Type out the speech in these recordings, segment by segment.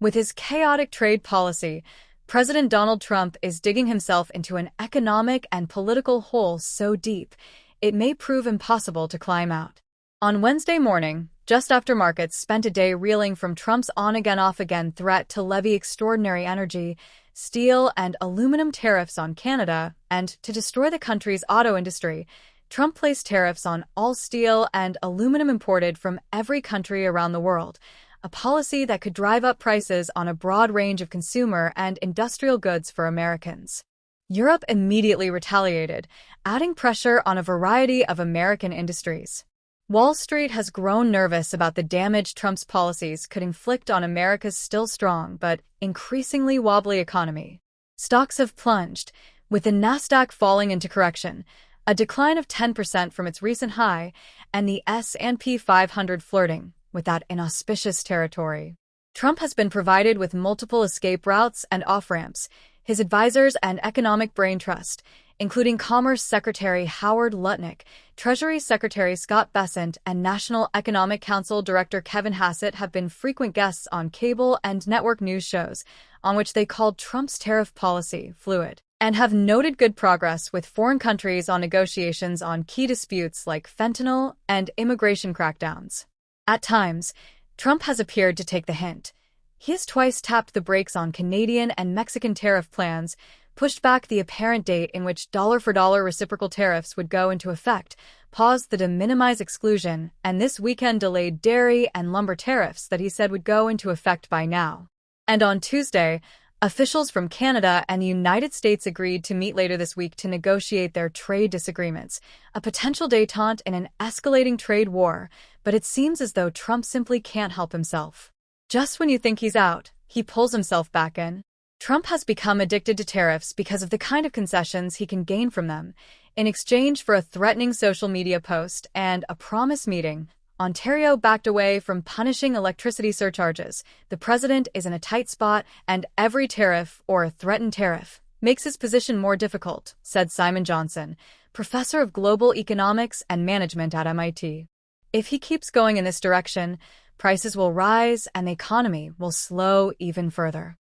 With his chaotic trade policy, President Donald Trump is digging himself into an economic and political hole so deep, it may prove impossible to climb out. On Wednesday morning, just after markets spent a day reeling from Trump's on-again, off-again threat to levy extraordinary energy, steel, and aluminum tariffs on Canada and to destroy the country's auto industry, Trump placed tariffs on all steel and aluminum imported from every country around the world, a policy that could drive up prices on a broad range of consumer and industrial goods for Americans. Europe immediately retaliated, adding pressure on a variety of American industries. Wall Street has grown nervous about the damage Trump's policies could inflict on America's still strong but increasingly wobbly economy. Stocks have plunged, with the Nasdaq falling into correction, a decline of 10% from its recent high, and the S&P 500 flirting with that inauspicious territory. Trump has been provided with multiple escape routes and off-ramps. His advisors and economic brain trust, including Commerce Secretary Howard Lutnick, Treasury Secretary Scott Bessent, and National Economic Council Director Kevin Hassett, have been frequent guests on cable and network news shows, on which they called Trump's tariff policy fluid, and have noted good progress with foreign countries on negotiations on key disputes like fentanyl and immigration crackdowns. At times, Trump has appeared to take the hint. He has twice tapped the brakes on Canadian and Mexican tariff plans, pushed back the apparent date in which dollar-for-dollar reciprocal tariffs would go into effect, paused the de minimis exclusion, and this weekend delayed dairy and lumber tariffs that he said would go into effect by now. And on Tuesday, officials from Canada and the United States agreed to meet later this week to negotiate their trade disagreements, a potential détente in an escalating trade war, but it seems as though Trump simply can't help himself. Just when you think he's out, he pulls himself back in. Trump has become addicted to tariffs because of the kind of concessions he can gain from them. In exchange for a threatening social media post and a promise meeting, Ontario backed away from punishing electricity surcharges. The president is in a tight spot, and every tariff, or threatened tariff, makes his position more difficult, said Simon Johnson, professor of global economics and management at MIT. If he keeps going in this direction, prices will rise and the economy will slow even further.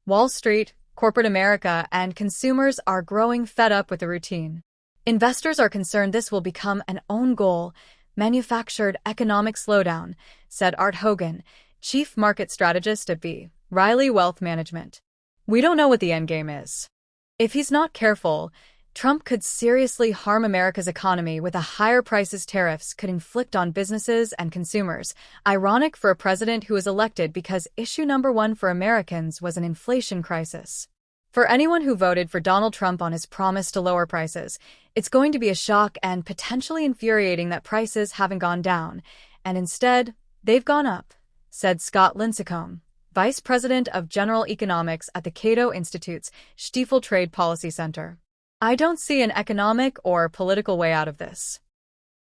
Wall Street, corporate America, and consumers are growing fed up with the routine. Investors are concerned this will become an own goal, manufactured economic slowdown, said Art Hogan, chief market strategist at B. Riley Wealth Management. We don't know what the endgame is. If he's not careful, Trump could seriously harm America's economy with the higher prices tariffs could inflict on businesses and consumers. Ironic for a president who was elected because issue number one for Americans was an inflation crisis. For anyone who voted for Donald Trump on his promise to lower prices, it's going to be a shock and potentially infuriating that prices haven't gone down, and instead, they've gone up, said Scott Lincecum, Vice President of General Economics at the Cato Institute's Stiefel Trade Policy Center. I don't see an economic or political way out of this.